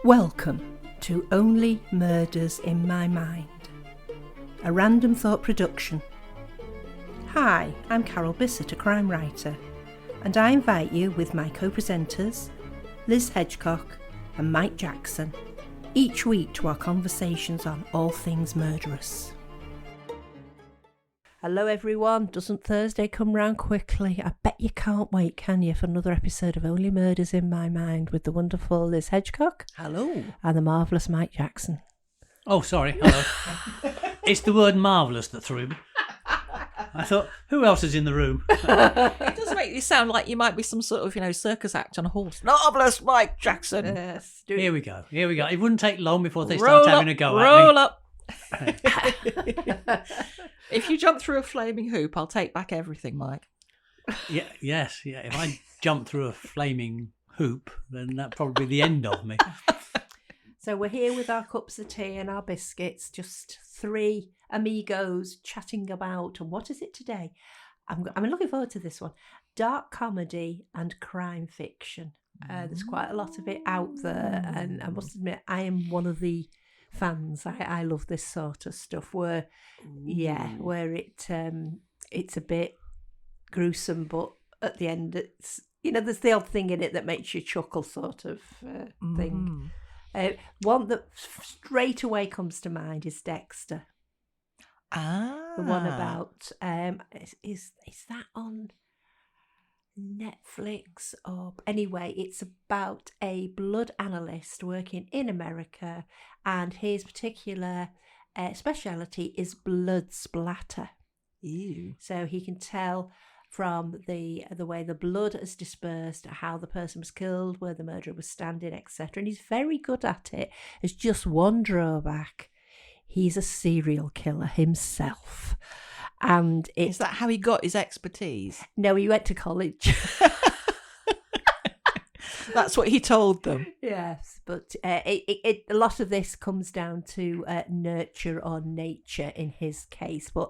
Welcome to Only Murders in My Mind, a Random Thought production. Hi, I'm Carol Bissett, a crime writer, and I invite you with my co-presenters, Liz Hedgecock and Mike Jackson, each week to our conversations on all things murderous. Hello everyone, doesn't Thursday come round quickly? I bet you can't wait, can you, for another episode of Only Murders in My Mind with the wonderful Liz Hedgecock. Hello. And the marvellous Mike Jackson. Oh, sorry, hello. It's the word marvellous that threw me. I thought, who else is in the room? It does make you sound like you might be some sort of, circus act on a horse. Marvellous Mike Jackson. Yes. Here we go. It wouldn't take long before they Roll start having up, a go at me. roll up. If you jump through a flaming hoop, I'll take back everything, Mike. Yes. If I jump through a flaming hoop, then that'd probably be the end of me. So we're here with our cups of tea and our biscuits, just three amigos chatting about, and what is it today? I'm looking forward to this one. Dark comedy and crime fiction. There's quite a lot of it out there, and I must admit, I am one of the fans. I love this sort of stuff where it's a bit gruesome, but at the end it's, there's the odd thing in it that makes you chuckle sort of thing. One that straight away comes to mind is Dexter. The one about is that on Netflix? Or anyway, it's about a blood analyst working in America, and his particular speciality is blood splatter. Ew. So he can tell from the way the blood is dispersed, how the person was killed, where the murderer was standing, etc. And he's very good at it. There's just one drawback: he's a serial killer himself. And is that how he got his expertise? No, he went to college. That's what he told them. Yes, but a lot of this comes down to nurture or nature in his case. But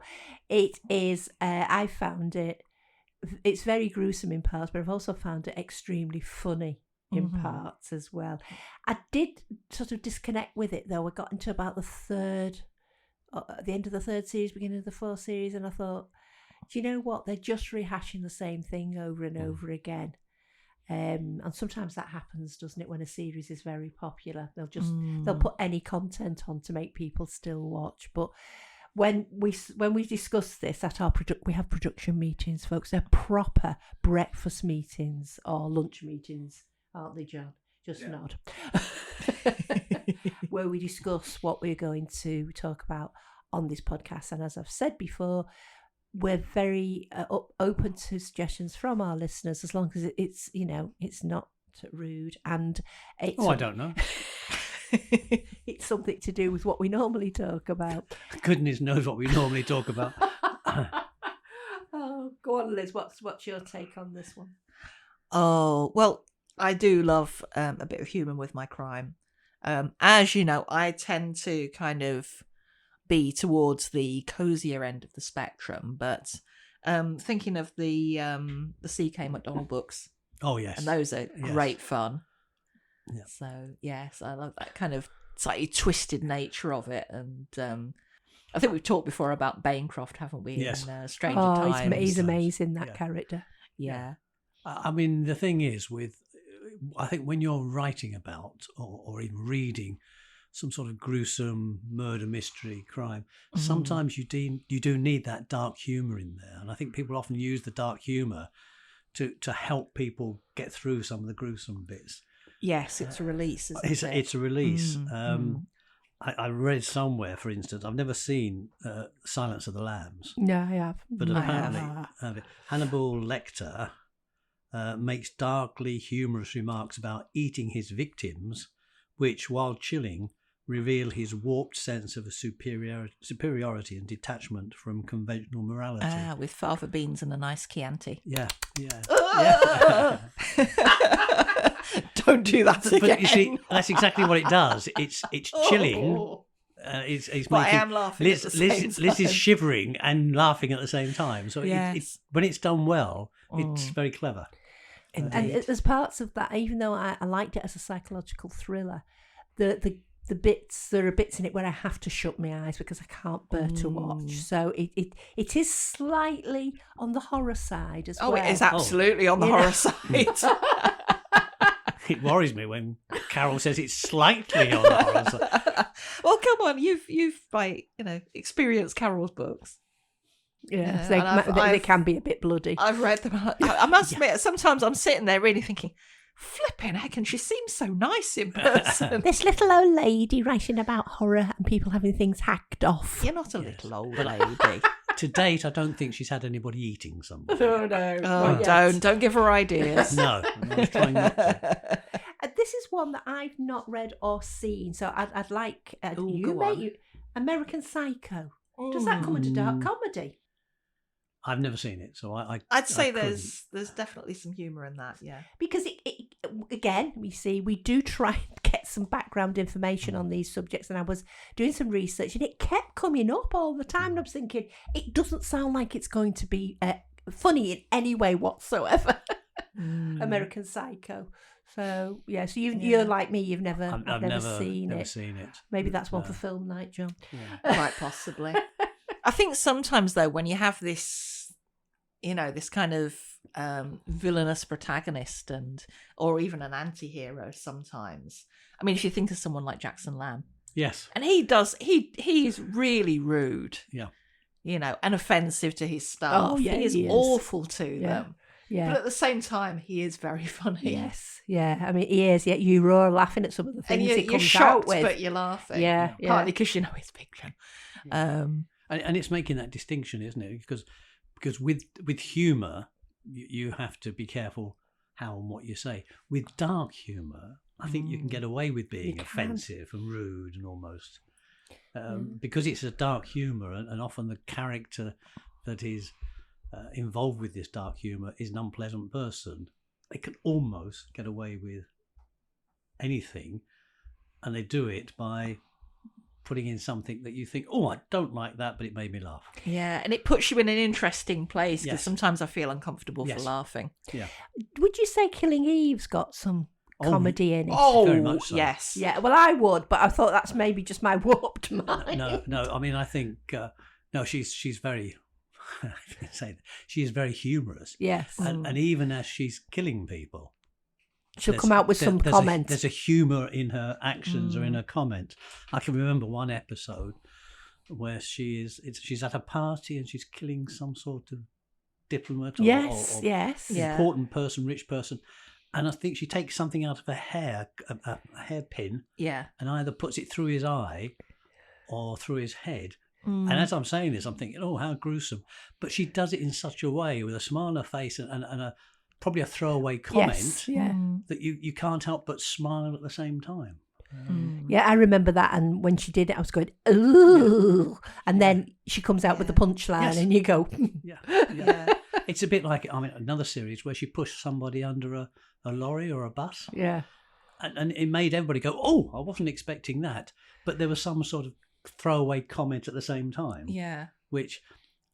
it is, I found it's very gruesome in parts, but I've also found it extremely funny in parts as well. I did sort of disconnect with it, though. I got into about at the end of the third series, beginning of the fourth series, and I thought, do you know what? They're just rehashing the same thing over and over again. And sometimes that happens, doesn't it, when a series is very popular? They'll put any content on to make people still watch. But when we discuss this at our we have production meetings, folks. They're proper breakfast meetings or lunch meetings, aren't they, John? Just nod. Where we discuss what we're going to talk about on this podcast. And as I've said before, we're very open to suggestions from our listeners, as long as it's not rude and it's... I don't know. It's something to do with what we normally talk about. Goodness knows what we normally talk about. Oh, go on, Liz. What's your take on this one? Oh, well, I do love a bit of humour with my crime. As you know, I tend to kind of be towards the cosier end of the spectrum, but thinking of the C.K. McDonald books. Oh, yes. And those are great fun. Yeah. So, yes, I love that kind of slightly twisted nature of it. And I think we've talked before about Bancroft, haven't we? Yes. In Stranger Times. He's amazing, that character. Yeah. I mean, the thing is I think when you're writing about or even reading some sort of gruesome murder mystery crime, sometimes you do need that dark humour in there. And I think people often use the dark humour to help people get through some of the gruesome bits. Yes, it's a release, isn't it? It's a release. I read somewhere, for instance, I've never seen Silence of the Lambs. No, I have. But apparently Hannibal Lecter makes darkly humorous remarks about eating his victims, which, while chilling, reveal his warped sense of a superiority and detachment from conventional morality. With fava beans and a nice Chianti. Yeah. Don't do that again. But you see, that's exactly what it does. It's chilling. It's but making, I am laughing at the same time. Liz is shivering and laughing at the same time. So it's when it's done well, it's very clever. And there's parts of that, even though I liked it as a psychological thriller, the bits, there are bits in it where I have to shut my eyes because I can't bear to watch. So it is slightly on the horror side as well. Oh, it is absolutely on the horror side. It worries me when Carol says it's slightly on the horror side. Well, come on, you've experienced Carol's books. Yeah, and they can be a bit bloody. I've read them. I must admit, sometimes I'm sitting there really thinking, flipping heck, and she seems so nice in person. This little old lady writing about horror and people having things hacked off. You're not a little old lady. To date, I don't think she's had anybody eating somebody. Oh, no. Oh, don't give her ideas. No, I was trying not to. This is one that I've not read or seen, so I'd like go American Psycho. Does that come under dark comedy? I've never seen it, so I'd say I there's definitely some humour in that, yeah. Because it again, we do try and get some background information on these subjects, and I was doing some research, and it kept coming up all the time, and I was thinking, it doesn't sound like it's going to be funny in any way whatsoever. American Psycho. So yeah, so you're like me, you've never I've never seen it. Maybe that's one for film night, John. Yeah. Quite possibly. I think sometimes though, when you have this, this kind of villainous protagonist or even an anti-hero sometimes. I mean, if you think of someone like Jackson Lamb. Yes. And he's really rude. Yeah. And offensive to his staff. Oh, yeah, he is awful to them. Yeah. But at the same time, he is very funny. Yes. Yeah. I mean, he is. Yeah. You roar laughing at some of the things he comes shocked, out with. but you're laughing. Yeah. Partly because it's fiction. And it's making that distinction, isn't it? Because with humour, you have to be careful how and what you say. With dark humour, I think you can get away with being offensive and rude and almost because it's a dark humour, and often the character that is involved with this dark humour is an unpleasant person. They can almost get away with anything, and they do it by putting in something that you think, oh, I don't like that, but it made me laugh. Yeah, and it puts you in an interesting place because Yes. sometimes I feel uncomfortable for Yes. laughing. Yeah. Would you say Killing Eve's got some comedy in it? Oh, Very much so. yes. Yeah, well, I would, but I thought that's maybe just my warped mind. No. I mean, I think no. She's very. I can say that she is very humorous. Yes. And even as she's killing people, She'll come out with some comments. There's a humour in her actions or in her comments. I can remember one episode where she's at a party and she's killing some sort of diplomat or important person, rich person, and I think she takes something out of her hair, a hairpin, and either puts it through his eye or through his head. And as I'm saying this, I'm thinking, oh, how gruesome. But she does it in such a way with a smile on her face and a probably a throwaway comment that you can't help but smile at the same time. Yeah, I remember that. And when she did it, I was going, ooh. And then she comes out with the punchline and you go, yeah. It's a bit like, another series where she pushed somebody under a lorry or a bus. Yeah. And it made everybody go, oh, I wasn't expecting that. But there was some sort of throwaway comment at the same time. Yeah. Which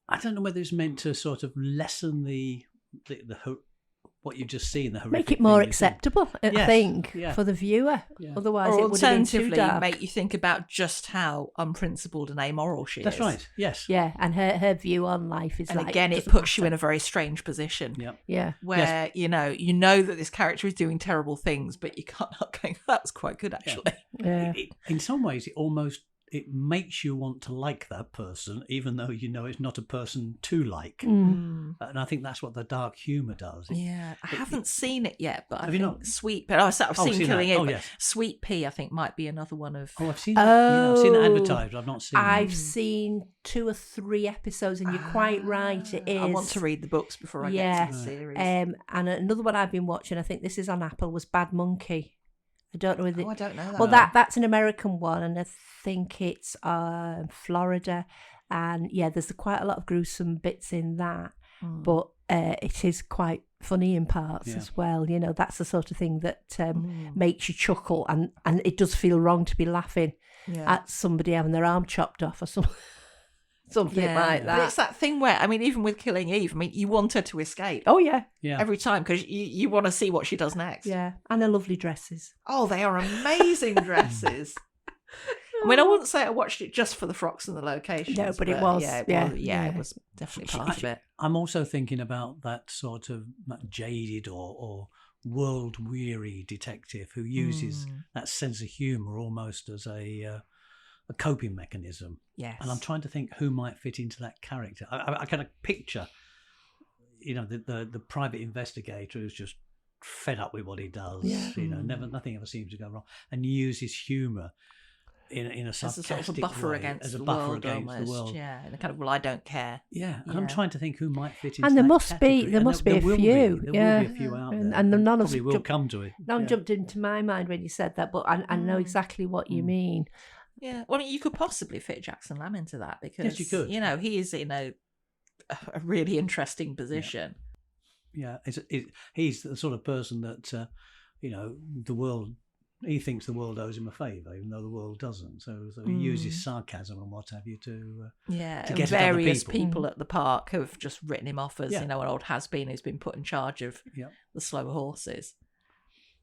I don't know whether it's meant to sort of lessen the what you've just seen, the horrific, make it more acceptable, I think, for the viewer. Yeah. Otherwise, or it would have been too alternatively, dark. make you think about just how unprincipled and amoral she is. That's right. Yes. Yeah, and her view on life is and like, again, it puts you in a very strange position. Yep. Yeah. Where you know that this character is doing terrible things, but you can't help going, that was quite good actually. Yeah. In some ways, it makes you want to like that person, even though you know it's not a person to like. And I think that's what the dark humour does. I haven't seen it yet, but I you think not? Sweet Pea. I've seen Killing Eve. Yes. Sweet Pea, I think, might be another one of. Oh, I've seen that. Yeah, I've seen it advertised. I've not seen it. I've seen 2 or 3 episodes, and you're quite right. It is. I want to read the books before I get to the series. And another one I've been watching, I think this is on Apple, was Bad Monkey. I don't know. I don't know that. Well, that's an American one, and I think it's Florida. And yeah, there's quite a lot of gruesome bits in that, but it is quite funny in parts as well. You know, that's the sort of thing that makes you chuckle, and it does feel wrong to be laughing at somebody having their arm chopped off or something. something like that. But it's that thing where, I mean, even with Killing Eve, I mean, you want her to escape. Oh yeah, Every time, because you want to see what she does next. yeah, and her lovely dresses. Oh, they are amazing dresses. I mean, I wouldn't say I watched it just for the frocks and the locations. No, but it was. It was definitely part of it. I'm also thinking about that sort of jaded or world-weary detective who uses that sense of humour almost as a coping mechanism. Yes. And I'm trying to think who might fit into that character. I kind of picture, the private investigator who's just fed up with what he does. Yeah. Nothing ever seems to go wrong, and uses humour in a sarcastic as a sort of buffer way, against as a the buffer world, against almost. the world. Yeah, and a kind of, well, I don't care. Yeah, and Yeah. I'm trying to think who might fit into And there that must category. be, there And must be a will few. There Yeah. will be a few out there. And none of probably will come to it. None Yeah. jumped into my mind when you said that, but I know exactly what you mean. Yeah, well, I mean, you could possibly fit Jackson Lamb into that because, Yes, you could. He is in a really interesting position. Yeah, he's the sort of person that, the world. He thinks the world owes him a favour, even though the world doesn't. So he uses sarcasm and what have you to And get at other various people. at the park have just written him off as, Yeah. an old has-been who's been put in charge of Yeah. the slow horses.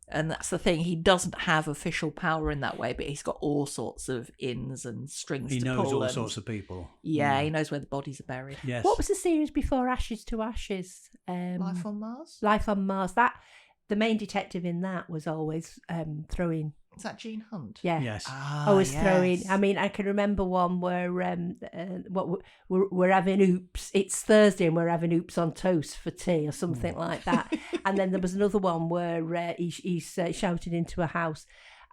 And that's the thing, he doesn't have official power in that way, but he's got all sorts of ins and strings He to knows pull. all and- sorts of people. Yeah, he knows where the bodies are buried. Yes. What was the series before Ashes to Ashes? Life on Mars? Life on Mars. That the main detective in that was always throwing. Is that Gene Hunt? Yeah. Yes. Always throwing. I mean, I can remember one where we're having oops. It's Thursday and we're having oops on toast for tea or something like that. And then there was another one where he's shouted into a house.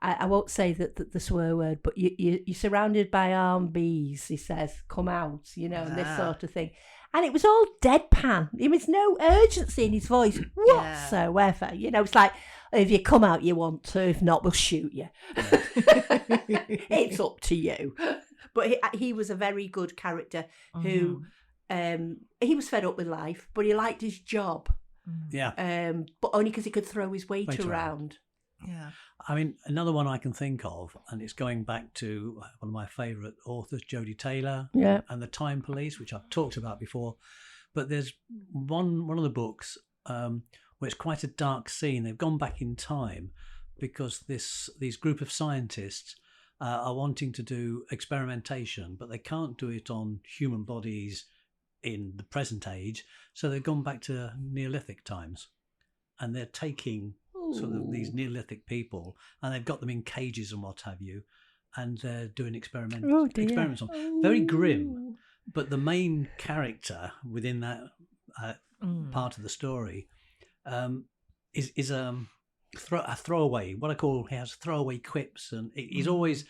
I won't say the swear word, but you're surrounded by armed bees. He says, "Come out," and this sort of thing. And it was all deadpan. There was no urgency in his voice whatsoever. It's like, if you come out, you want to. If not, we'll shoot you. It's up to you. But he was a very good character who he was fed up with life, but he liked his job. Yeah. But only because he could throw his weight around. Yeah. I mean, another one I can think of, and it's going back to one of my favourite authors, Jodie Taylor, and the Time Police, which I've talked about before. But there's one of the books where it's quite a dark scene. They've gone back in time because these group of scientists are wanting to do experimentation, but they can't do it on human bodies in the present age. So they've gone back to Neolithic times, and they're taking sort of these Neolithic people, and they've got them in cages and what have you, and they're doing experiments on them. Very grim, but the main character within that part of the story is a throwaway. What I call, he has throwaway quips, and he's always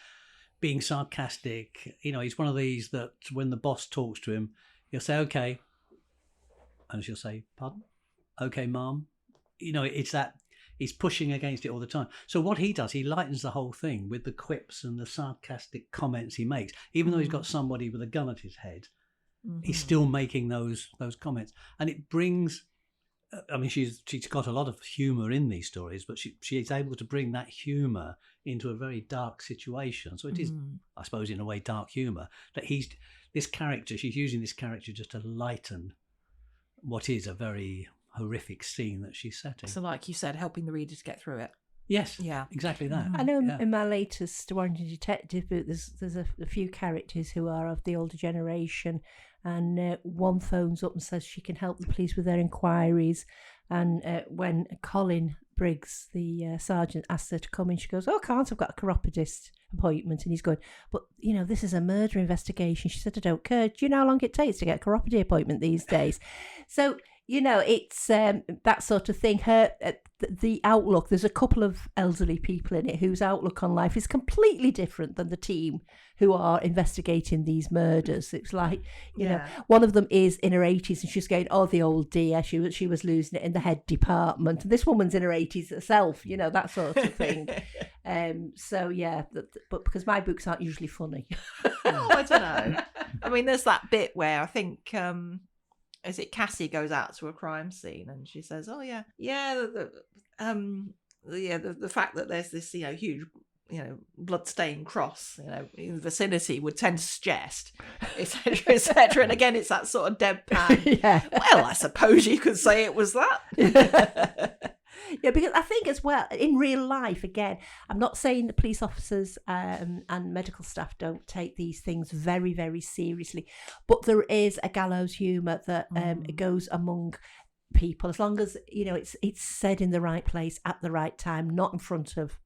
being sarcastic. He's one of these that when the boss talks to him, he'll say "okay," and she'll say "pardon." "Okay, ma'am." It's that. He's pushing against it all the time. So what he does, he lightens the whole thing with the quips and the sarcastic comments he makes. Even though he's got somebody with a gun at his head, he's still making those comments. And it brings, I mean, she's got a lot of humour in these stories, but she's able to bring that humour into a very dark situation. So it is, I suppose, in a way, dark humour. That she's using this character just to lighten what is a very horrific scene that she's setting. So, like you said, helping the reader to get through it. Yes, yeah, exactly that. I know in my latest Warrington Detective book, there's a few characters who are of the older generation, and one phones up and says she can help the police with their inquiries, and when Colin Briggs, the sergeant, asks her to come in, she goes, "Oh, I can't, I've got a chiropodist appointment," and he's going, "But this is a murder investigation." She said, "I don't care. Do you know how long it takes to get a chiropody appointment these days?" So it's that sort of thing. The outlook, there's a couple of elderly people in it whose outlook on life is completely different than the team who are investigating these murders. It's like, one of them is in her 80s and she's going, "Oh, the old dear, she was losing it in the head department." And this woman's in her 80s herself, that sort of thing. But because my books aren't usually funny. Oh, I don't know. I mean, there's that bit where I think... is it Cassie goes out to a crime scene and she says, "Oh yeah, the fact that there's this huge bloodstained cross, in the vicinity would tend to suggest, etc., etc. And again, it's that sort of deadpan. Yeah. Well, I suppose you could say it was that. Yeah, because I think as well, in real life, again, I'm not saying the police officers and medical staff don't take these things very, very seriously, but there is a gallows humour that goes among people, as long as, it's said in the right place at the right time, not in front of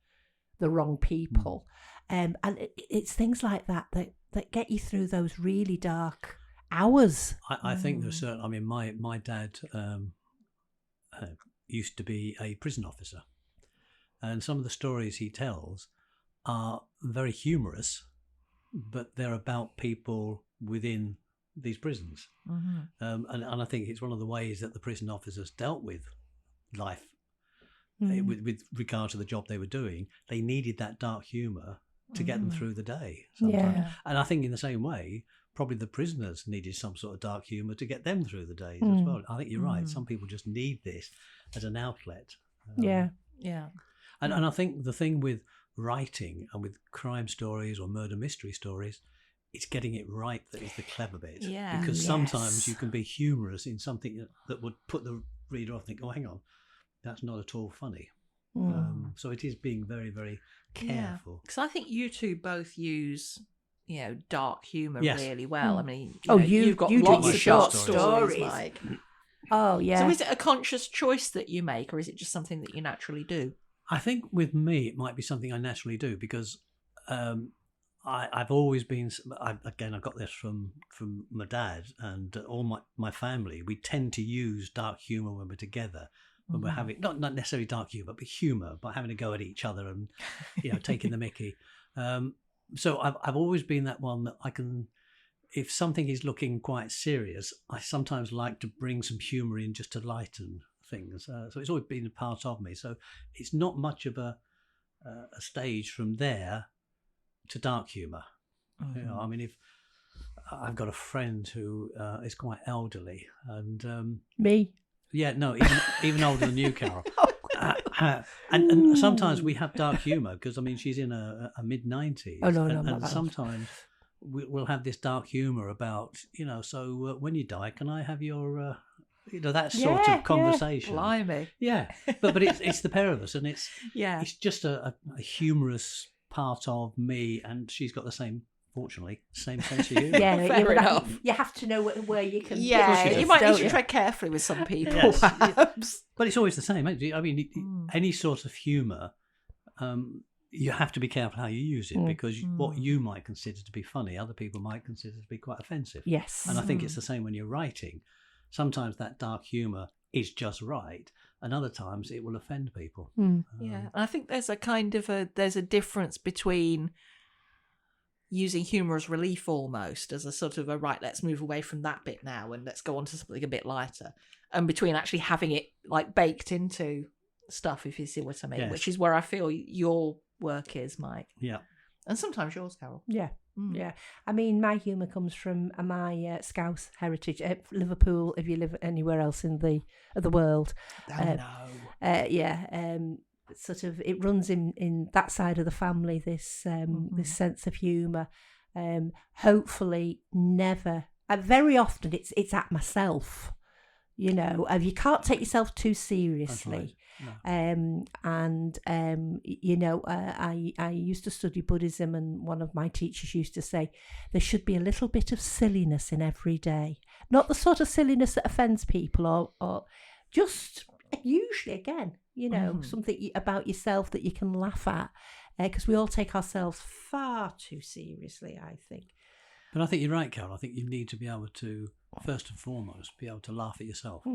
the wrong people. And it's things like that get you through those really dark hours. I think there's certain. I mean, my dad used to be a prison officer, and some of the stories he tells are very humorous, but they're about people within these prisons. And I think it's one of the ways that the prison officers dealt with life. With regard to the job they were doing, they needed that dark humour to get them through the day sometimes. Yeah. And I think in the same way, probably the prisoners needed some sort of dark humour to get them through the days as well. I think you're right. Some people just need this as an outlet. Yeah. And I think the thing with writing and with crime stories or murder mystery stories, it's getting it right that is the clever bit. Yeah. Because sometimes you can be humorous in something that would put the reader off and think, oh, hang on, that's not at all funny. So it is being very, very careful. Because I think you two both use, dark humour Yes. really well. I mean, you you've got do lots your of short short stories. stories. Like. Oh, yeah. So is it a conscious choice that you make, or is it just something that you naturally do? I think with me, it might be something I naturally do because I've always been. I got this from my dad and all my family. We tend to use dark humour when we're together. When we're having not necessarily dark humour, but humour, by having a go at each other and taking the mickey. So I've always been that one that I can. If something is looking quite serious, I sometimes like to bring some humour in just to lighten things. So it's always been a part of me. So it's not much of a stage from there to dark humour. I mean, if I've got a friend who is quite elderly, and Me? yeah, no, even older than you, Carol. And sometimes we have dark humour because I mean she's in a mid-90s. Oh no, and not sometimes we'll have this dark humour about so when you die, can I have your that sort of conversation? Blimey. Yeah, but it's the pair of us, and it's Yeah. it's just a humorous part of me, and she's got the same. Fortunately, same sense of humour. Yeah, Fair enough. You have to know where you can. Yeah, you you might need don't to you? tread carefully with some people, Yes. perhaps. But it's always the same. Isn't it? I mean, any sort of humour, you have to be careful how you use it because what you might consider to be funny, other people might consider to be quite offensive. Yes. And I think it's the same when you're writing. Sometimes that dark humour is just right, and other times it will offend people. Yeah, and I think there's a difference between using humour as relief almost as a sort of right, let's move away from that bit now and let's go on to something a bit lighter, and between actually having it like baked into stuff, if you see what I mean. Yes. Which is where I feel your work is, Mike, Yeah. and sometimes yours, Carol. Yeah. Yeah, I mean, my humour comes from my Scouse heritage. Liverpool, if you live anywhere else in the world. Sort of, it runs in that side of the family, this this sense of humour. Hopefully never, very often it's at myself, you can't take yourself too seriously. No. I used to study Buddhism, and one of my teachers used to say there should be a little bit of silliness in every day, not the sort of silliness that offends people or just usually again something about yourself that you can laugh at, because we all take ourselves far too seriously, I think. But I think you're right, Carol. I think you need to be able to, first and foremost, be able to laugh at yourself.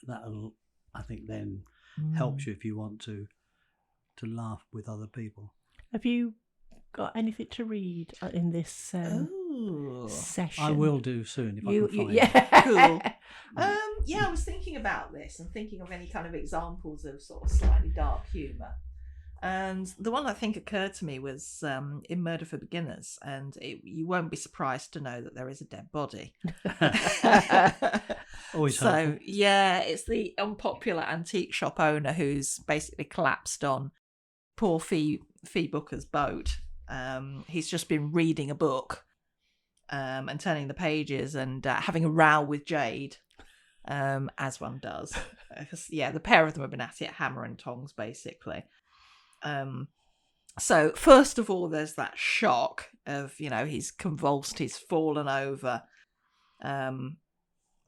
That'll, I think, then helps you if you want to laugh with other people. Have you got anything to read in this session? I will do soon if I can find it. Yeah. Cool. I was thinking about this and thinking of any kind of examples of sort of slightly dark humour. And the one I think occurred to me was in Murder for Beginners, and you won't be surprised to know that there is a dead body. Always so, helpful. yeah, it's the unpopular antique shop owner who's basically collapsed on poor Fee Booker's boat. He's just been reading a book and turning the pages and having a row with Jade, as one does. Because, the pair of them have been at it, hammer and tongs, basically. So, first of all, there's that shock of, he's convulsed, he's fallen over. And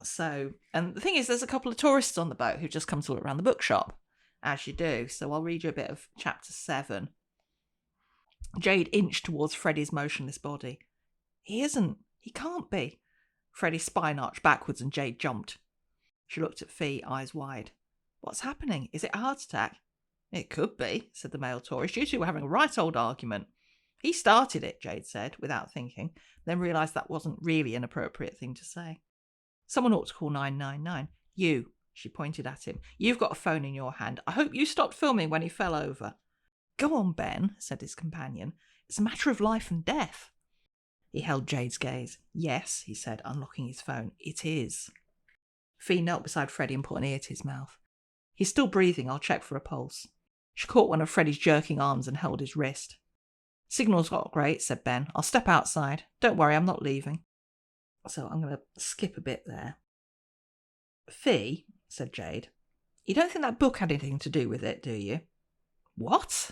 the thing is, there's a couple of tourists on the boat who've just come to look around the bookshop, as you do. So I'll read you a bit of chapter 7. Jade inched towards Freddie's motionless body. He isn't. He can't be. Freddie's spine arched backwards and Jade jumped. She looked at Fee, eyes wide. What's happening? Is it a heart attack? It could be, said the male tourist. You two were having a right old argument. He started it, Jade said, without thinking, then realised that wasn't really an appropriate thing to say. Someone ought to call 999. You, she pointed at him. You've got a phone in your hand. I hope you stopped filming when he fell over. Go on, Ben, said his companion. It's a matter of life and death. He held Jade's gaze. Yes, he said, unlocking his phone. It is. Fee knelt beside Freddie and put an ear to his mouth. He's still breathing. I'll check for a pulse. She caught one of Freddie's jerking arms and held his wrist. Signal's not great, said Ben. I'll step outside. Don't worry, I'm not leaving. So I'm going to skip a bit there. Fee, said Jade, you don't think that book had anything to do with it, do you? What?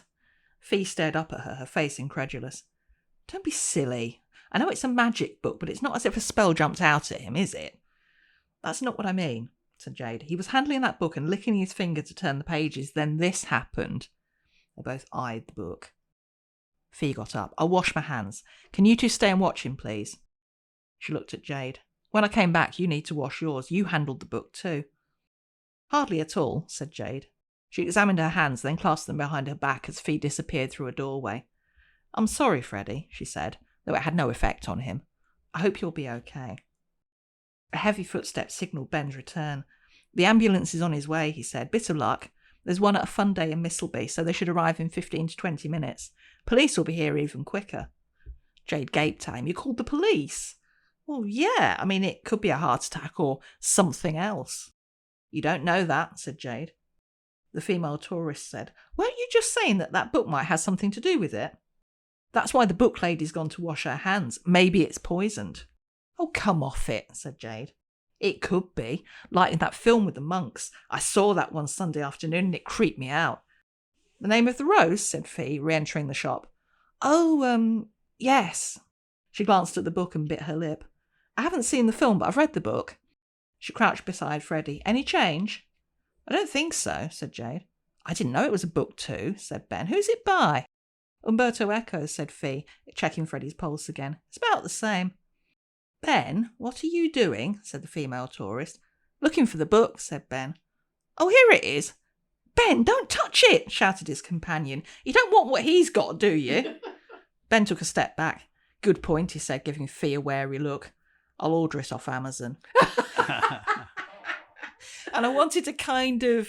Fee stared up at her, her face incredulous. Don't be silly. I know it's a magic book, but it's not as if a spell jumped out at him, is it? That's not what I mean, said Jade. He was handling that book and licking his finger to turn the pages. Then this happened. They both eyed the book. Fee got up. I'll wash my hands. Can you two stay and watch him, please? She looked at Jade. When I came back, you need to wash yours. You handled the book too. Hardly at all, said Jade. She examined her hands, then clasped them behind her back as Fee disappeared through a doorway. I'm sorry, Freddie, she said, though it had no effect on him. I hope you'll be okay. A heavy footstep signalled Ben's return. The ambulance is on his way, he said. Bit of luck. There's one at a fun day in Misselby, so they should arrive in 15 to 20 minutes. Police will be here even quicker. Jade gaped at him. You called the police? Well, yeah. I mean, it could be a heart attack or something else. You don't know that, said Jade. The female tourist said, weren't you just saying that book might have something to do with it? That's why the book lady's gone to wash her hands. Maybe it's poisoned. Oh, come off it, said Jade. It could be. Like in that film with the monks. I saw that one Sunday afternoon and it creeped me out. The Name of the Rose, said Fee, re-entering the shop. Oh, yes. She glanced at the book and bit her lip. I haven't seen the film, but I've read the book. She crouched beside Freddie. Any change? I don't think so, said Jade. I didn't know it was a book too, said Ben. Who's it by? Umberto Eco, said Fee, checking Freddie's pulse again. It's about the same. Ben, what are you doing? Said the female tourist. Looking for the book, said Ben. Oh, here it is. Ben, don't touch it, shouted his companion. You don't want what he's got, do you? Ben took a step back. Good point, he said, giving Fee a wary look. I'll order it off Amazon. And I wanted to kind of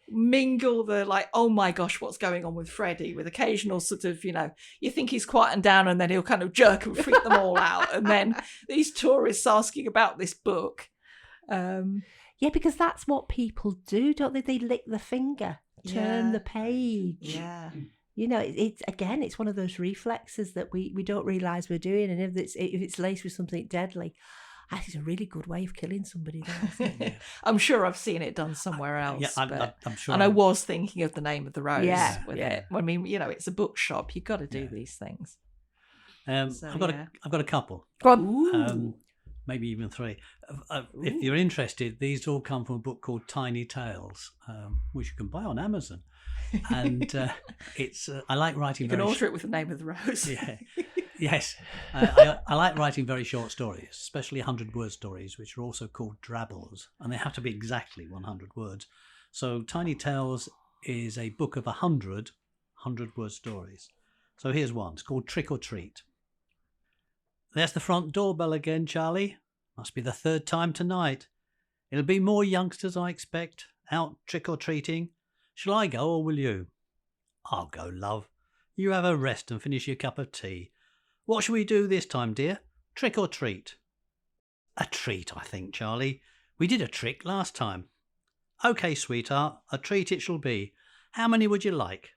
mingle the oh my gosh, what's going on with Freddie, with occasional sort of, you think he's quieting down and then he'll kind of jerk and freak them all out. And then these tourists asking about this book. Yeah, because that's what people do, don't they? They lick the finger, turn the page. Yeah. It's one of those reflexes that we don't realise we're doing. And if it's laced with something deadly, I think it's a really good way of killing somebody there, isn't it? I'm sure I've seen it done somewhere else. Yeah, I'm sure. And I was thinking of The Name of the Rose with it. I mean, it's a bookshop. You've got to do these things. I've got a couple. Go on. Maybe even 3. If you're interested, these all come from a book called Tiny Tales, which you can buy on Amazon. And it's I like writing. You can order it with The Name of the Rose. Yeah. Yes, I like writing very short stories, especially 100-word stories, which are also called drabbles, and they have to be exactly 100 words. So Tiny Tales is a book of 100-word stories. So here's one. It's called Trick or Treat. There's the front doorbell again, Charlie. Must be the 3rd time tonight. It'll be more youngsters, I expect, out trick-or-treating. Shall I go or will you? I'll go, love. You have a rest and finish your cup of tea. What shall we do this time, dear? Trick or treat? A treat, I think, Charlie. We did a trick last time. OK, sweetheart, a treat it shall be. How many would you like?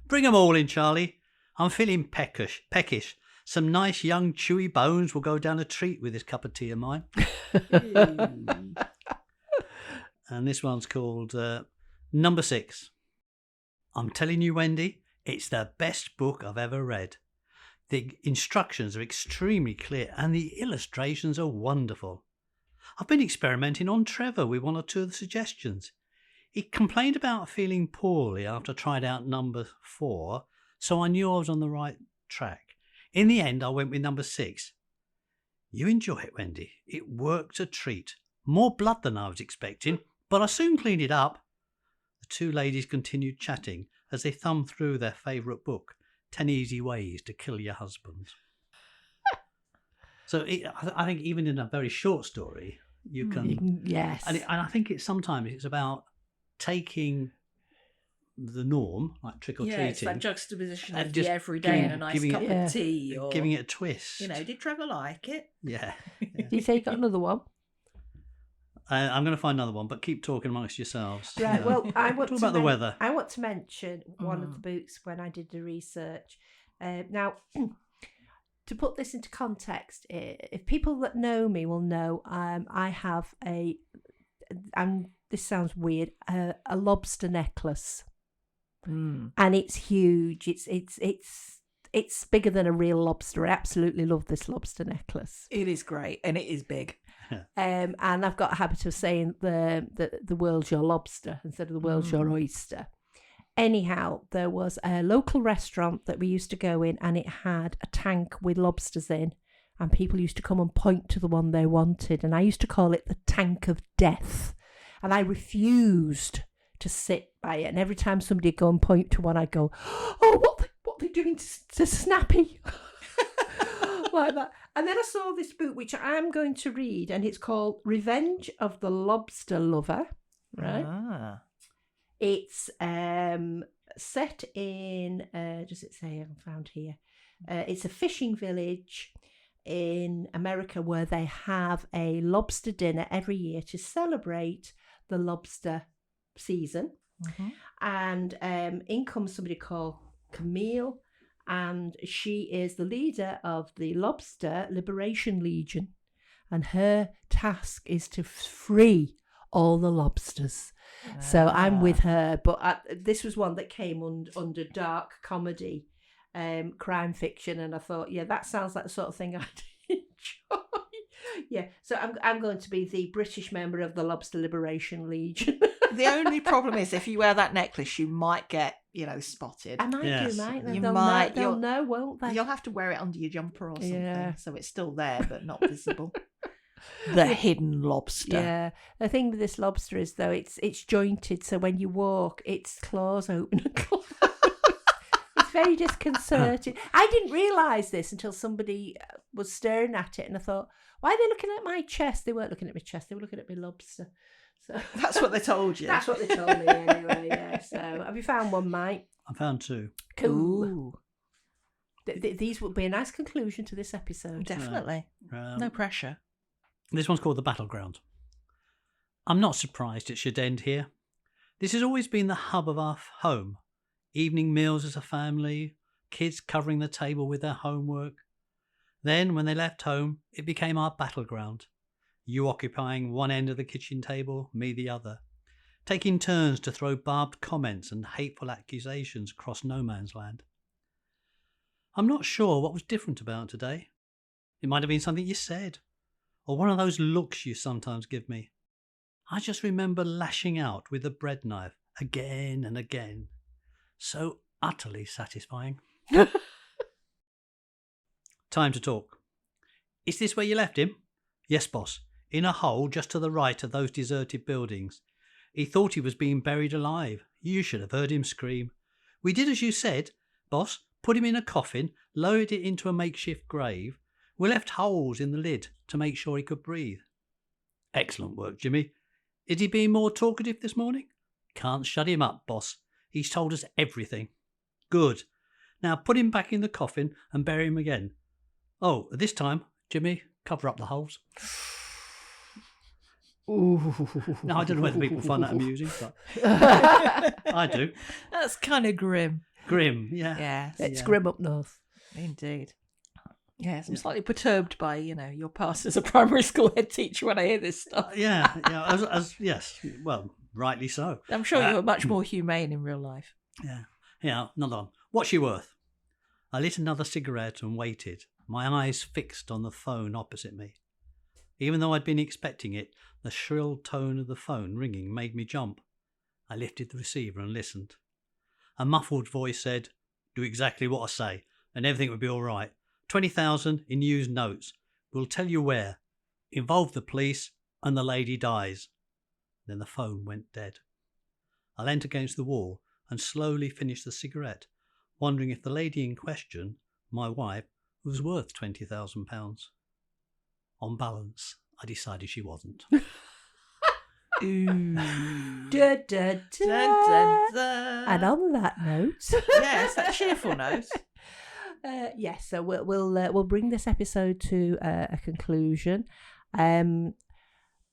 Bring 'em all in, Charlie. I'm feeling peckish. Some nice young chewy bones will go down a treat with this cup of tea of mine. And this one's called Number 6. I'm telling you, Wendy, it's the best book I've ever read. The instructions are extremely clear and the illustrations are wonderful. I've been experimenting on Trevor with one or two of the suggestions. He complained about feeling poorly after I tried out number 4, so I knew I was on the right track. In the end, I went with number 6. You enjoy it, Wendy. It worked a treat. More blood than I was expecting, but I soon cleaned it up. The two ladies continued chatting as they thumbed through their favourite book, 10 Easy Ways to Kill Your Husband. So I think even in a very short story, you can... Yes. And I think sometimes it's about taking the norm, like trick-or-treating. Yeah, it's that juxtaposition and of just the everyday and a nice cup Yeah. of tea. Or, giving it a twist. did Trevor like it? Yeah. Do you say you got another one? I'm going to find another one, but keep talking amongst yourselves. Right. Well, I want Talk to about the weather. I want to mention one of the books when I did the research. Now, to put this into context, if people that know me will know, I have this sounds weird, a lobster necklace, and it's huge. It's bigger than a real lobster. I absolutely love this lobster necklace. It is great, and it is big. And I've got a habit of saying the world's your lobster instead of the world's your oyster. Anyhow, there was a local restaurant that we used to go in, and it had a tank with lobsters in, and people used to come and point to the one they wanted, and I used to call it the tank of death, and I refused to sit by it. And every time somebody would go and point to one, I'd go, "Oh, what are they doing to Snappy?" Like that. And then I saw this book, which I'm going to read, and it's called Revenge of the Lobster Lover, right? Ah. It's set in, does it say, I found here, it's a fishing village in America where they have a lobster dinner every year to celebrate the lobster season. Mm-hmm. And in comes somebody called Camille, and she is the leader of the Lobster Liberation Legion, and her task is to free all the lobsters. So I'm with her, but this was one that came under dark comedy, crime fiction, and I thought, yeah, that sounds like the sort of thing I'd enjoy. Yeah, so I'm going to be the British member of the Lobster Liberation Legion. The only problem is if you wear that necklace, you might get, spotted. I might Yes. do, might. You They'll might. Know, they'll know, won't they? You'll have to wear it under your jumper or something, Yeah. so it's still there but not visible. The hidden lobster. Yeah. The thing with this lobster is, though, it's jointed, so when you walk, its claws open and close. It's very disconcerting. I didn't realise this until somebody was staring at it, and I thought, why are they looking at my chest? They weren't looking at my chest, they were looking at my lobster. So That's what they told you. that's what they told me anyway, yeah. So have you found one, Mike? I found 2. Cool. Ooh, These would be a nice conclusion to this episode. definitely. No pressure. This one's called The Battleground. I'm not surprised it should end here. This has always been the hub of our home. Evening meals as a family, kids covering the table with their homework. Then, when they left home, it became our battleground. You occupying one end of the kitchen table, me the other. Taking turns to throw barbed comments and hateful accusations across no man's land. I'm not sure what was different about today. It might have been something you said, or one of those looks you sometimes give me. I just remember lashing out with the bread knife again and again. So utterly satisfying. Time to talk. Is this where you left him? Yes, boss. In a hole just to the right of those deserted buildings. He thought he was being buried alive. You should have heard him scream. We did as you said, boss. Put him in a coffin, lowered it into a makeshift grave. We left holes in the lid to make sure he could breathe. Excellent work, Jimmy. Is he being more talkative this morning? Can't shut him up, boss. He's told us everything. Good. Now put him back in the coffin and bury him again. Oh, this time, Jimmy, cover up the holes. Now, I don't know whether people find that amusing, but I do. That's kind of grim. Grim, yeah. Yes, It's Yeah. grim up north. indeed. Yes, I'm slightly perturbed by, your past as a primary school head teacher when I hear this stuff. Yeah, yes, well, rightly so. I'm sure you were much more humane in real life. Yeah, another one. What's she worth? I lit another cigarette and waited, my eyes fixed on the phone opposite me. Even though I'd been expecting it, the shrill tone of the phone ringing made me jump. I lifted the receiver and listened. A muffled voice said, "Do exactly what I say, and everything will be all right. 20,000 in used notes. We'll tell you where. Involve the police, and the lady dies." Then the phone went dead. I leant against the wall and slowly finished the cigarette, wondering if the lady in question, my wife, was worth £20,000. On balance, I decided she wasn't. Ooh. Da, da, da. Dun, dun, dun. And on that note, Yes, that cheerful note. yes, so we'll bring this episode to a conclusion.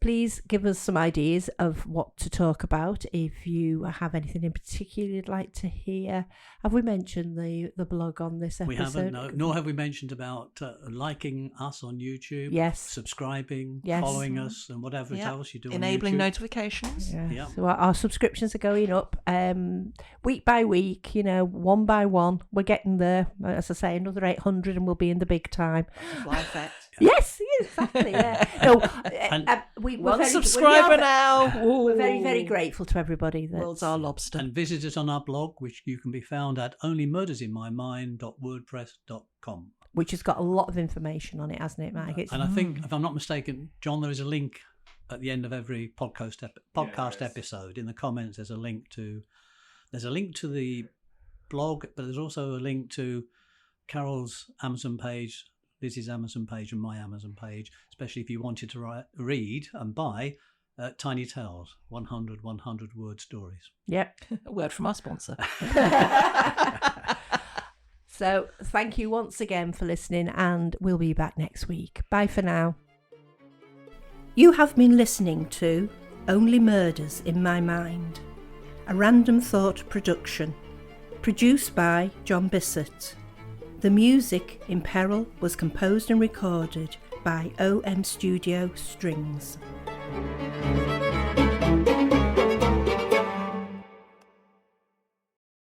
Please give us some ideas of what to talk about. If you have anything in particular you'd like to hear, have we mentioned the blog on this episode? We haven't, no. Nor have we mentioned about liking us on YouTube, Yes. subscribing, Yes. following us, and whatever Yep. else you do Enabling on YouTube. notifications. Yeah. Yeah. So our subscriptions are going up week by week, one by one. We're getting there. As I say, another 800 and we'll be in the big time. Butterfly effect. Yes, exactly. Yeah. No, And- we're One very, subscriber now. We're very, Ooh. very grateful to everybody. World's our lobster. And visit us on our blog, which you can be found at onlymurdersinmymind.wordpress.com. Which has got a lot of information on it, hasn't it, Mike? And I think, if I'm not mistaken, John, there is a link at the end of every podcast episode. In the comments, there's a link to the blog, but there's also a link to Carol's Amazon page, Liz's Amazon page, and my Amazon page, especially if you wanted to read and buy Tiny Tales, 100 word stories. Yep. A word from our sponsor. So thank you once again for listening, and we'll be back next week. Bye for now. You have been listening to Only Murders in My Mind, a Random Thought production, produced by John Bissett. The music in Peril was composed and recorded by OM Studio Strings.